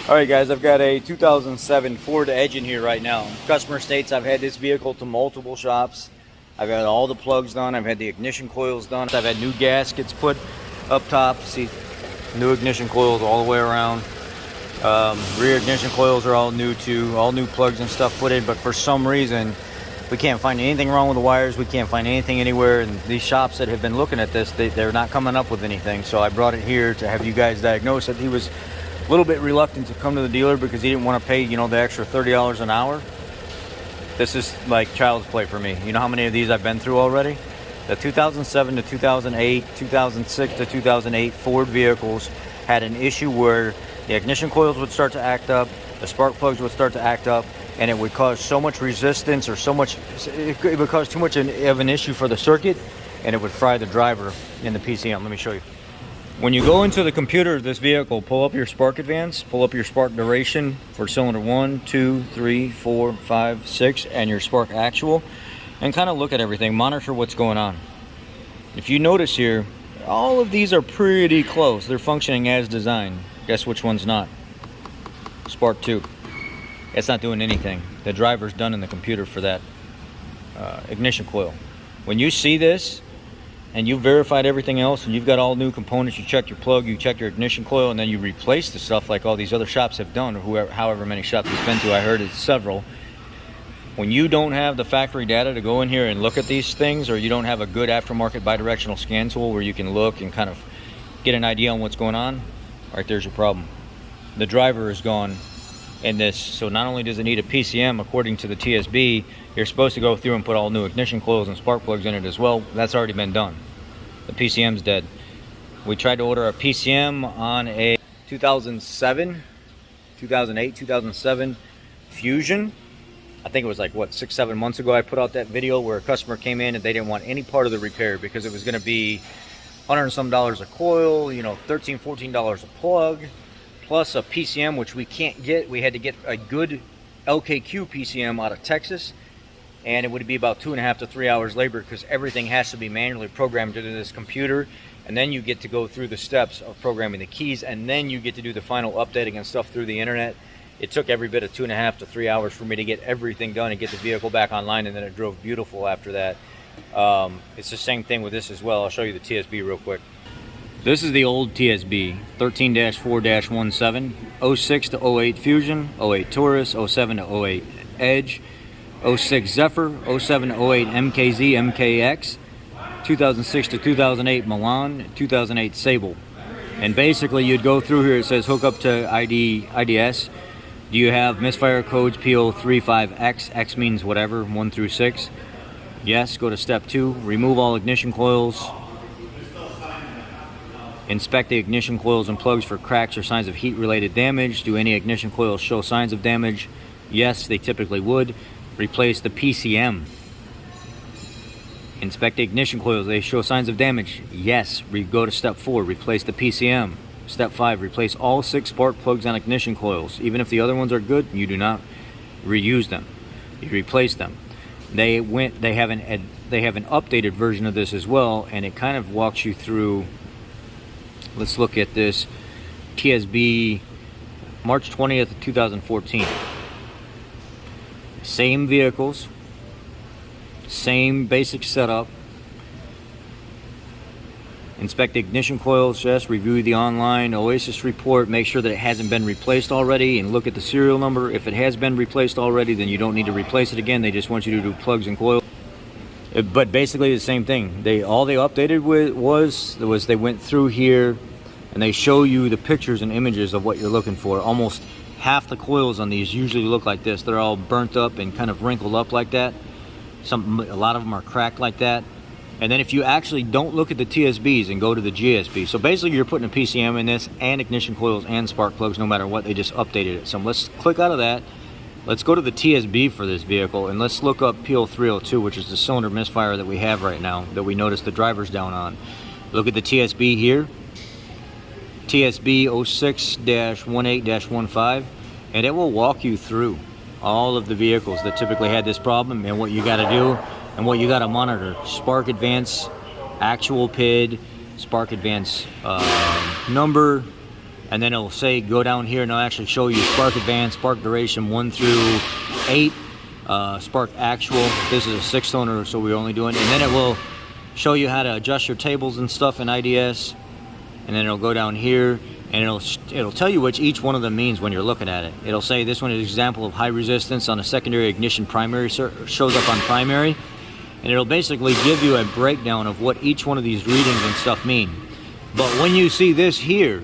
Alright guys, I've got a 2007 Ford Edge in here right now. Customer states I've had this vehicle to multiple shops. I've had all the plugs done, I've had the ignition coils done, I've had new gaskets put up top. See, new ignition coils all the way around. Rear ignition coils are all new too, all new plugs and stuff put in, but for some reason we can't find anything wrong with the wires. We can't find anything anywhere, and these shops that have been looking at this, they're not coming up with anything. So I brought it here to have you guys diagnose it. He was a little bit reluctant to come to the dealer because he didn't want to pay, you know, the extra $30 an hour. This is like child's play for me. You know how many of these I've been through already? The 2007 to 2008, 2006 to 2008 Ford vehicles had an issue where the ignition coils would start to act up, the spark plugs would start to act up, and it would cause so much resistance, or so much, it would cause too much of an issue for the circuit, and it would fry the driver in the PCM. Let me show you. When you go into the computer of this vehicle, pull up your spark advance, pull up your spark duration for cylinder 1, 2, 3, 4, 5, 6, and your spark actual, and kind of look at everything, monitor what's going on. If you notice here, all of these are pretty close. They're functioning as designed. Guess which one's not? Spark 2. It's not doing anything. The driver's done in the computer for that ignition coil. When you see this, and you verified everything else, and you've got all new components, you check your plug, you check your ignition coil, and then you replace the stuff like all these other shops have done, or whoever, however many shops you've been to. I heard it's several. When you don't have the factory data to go in here and look at these things, or you don't have a good aftermarket bidirectional scan tool where you can look and kind of get an idea on what's going on, right there's your problem. The driver is gone in this. So not only does it need a PCM according to the TSB, you're supposed to go through and put all new ignition coils and spark plugs in it as well. That's already been done. The PCM's dead. We tried to order a PCM on a 2007, 2008, 2007 Fusion. I think it was like, what, 6-7 months ago I put out that video where a customer came in and they didn't want any part of the repair because it was going to be $100 and some a coil, you know, $13, $14 a plug, plus a PCM, which we can't get. We had to get a good LKQ PCM out of Texas, and it would be about 2.5 to 3 hours labor because everything has to be manually programmed into this computer, and then you get to go through the steps of programming the keys, and then you get to do the final updating and stuff through the internet. It took every bit of 2.5 to 3 hours for me to get everything done and get the vehicle back online, and then it drove beautiful after that. It's the same thing with this as well. I'll show you the TSB real quick. This is the old TSB, 13-4-17, 06 to 08 Fusion, 08 Taurus, 07 to 08 Edge, 06 Zephyr, 07 to 08 MKZ, MKX, 2006 to 2008 Milan, 2008 Sable. And basically you'd go through here, it says hook up to IDS. Do you have Missfire codes P0305X? X means whatever, 1 through 6. Yes, go to step 2, remove all ignition coils. Inspect the ignition coils and plugs for cracks or signs of heat-related damage. Do any ignition coils show signs of damage? Yes, they typically would. Replace the PCM. Inspect the ignition coils. They show signs of damage? Yes. Go to step 4. Replace the PCM. Step 5. Replace all 6 spark plugs on ignition coils. Even if the other ones are good, you do not reuse them. You replace them. They have an updated version of this as well, and it kind of walks you through. Let's look at this TSB March 20th, 2014. Same vehicles, same basic setup. Inspect the ignition coils, yes. Review the online OASIS report. Make sure that it hasn't been replaced already, and look at the serial number. If it has been replaced already, then you don't need to replace it again. They just want you to do plugs and coils. But basically the same thing. All they updated was they went through here and they show you the pictures and images of what you're looking for. Almost half the coils on these usually look like this. They're all burnt up and kind of wrinkled up like that. A lot of them are cracked like that. And then if you actually don't look at the TSBs and go to the GSB, so basically you're putting a PCM in this and ignition coils and spark plugs no matter what. They just updated it. So let's click out of that. Let's go to the TSB for this vehicle, and let's look up P0302, which is the cylinder misfire that we have right now, that we noticed the driver's down on. Look at the TSB here, TSB 06-18-15, and it will walk you through all of the vehicles that typically had this problem and what you got to do and what you got to monitor. Spark advance, actual PID, spark advance number, and then it'll say go down here and it'll actually show you spark advance, spark duration 1 through 8, spark actual. This is a 6-cylinder, so we're only doing, and then it will show you how to adjust your tables and stuff in IDS, and then it'll go down here and it'll tell you which each one of them means when you're looking at it. It'll say this one is an example of high resistance on a secondary ignition, primary shows up on primary, and it'll basically give you a breakdown of what each one of these readings and stuff mean. But when you see this here,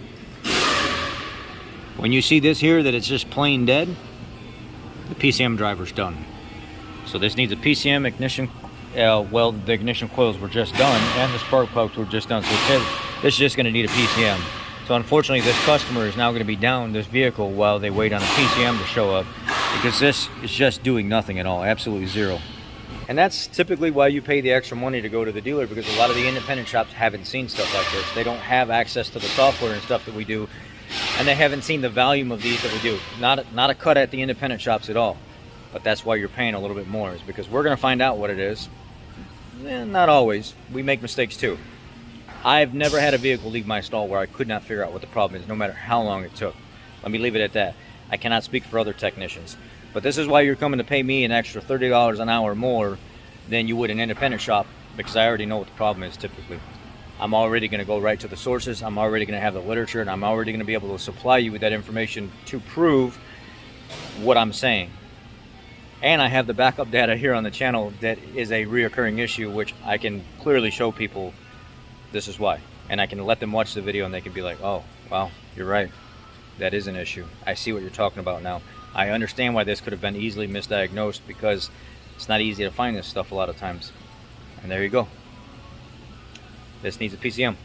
that it's just plain dead, the PCM driver's done. So this needs a PCM ignition. Well, the ignition coils were just done and the spark plugs were just done, so this is just going to need a PCM. So unfortunately, this customer is now going to be down this vehicle while they wait on a PCM to show up, because this is just doing nothing at all, absolutely zero. And that's typically why you pay the extra money to go to the dealer, because a lot of the independent shops haven't seen stuff like this. They don't have access to the software and stuff that we do, and they haven't seen the volume of these that we do. Not a cut at the independent shops at all, but that's why you're paying a little bit more, is because we're going to find out what it is. Not always. We make mistakes too. I've never had a vehicle leave my stall where I could not figure out what the problem is, no matter how long it took. Let me leave it at that. I cannot speak for other technicians. But this is why you're coming to pay me an extra $30 an hour more than you would an independent shop, because I already know what the problem is typically. I'm already going to go right to the sources. I'm already going to have the literature, and I'm already going to be able to supply you with that information to prove what I'm saying. And I have the backup data here on the channel that is a reoccurring issue, which I can clearly show people this is why. And I can let them watch the video and they can be like, oh, wow, you're right. That is an issue. I see what you're talking about now. I understand why this could have been easily misdiagnosed, because it's not easy to find this stuff a lot of times. And there you go. This needs a PCM.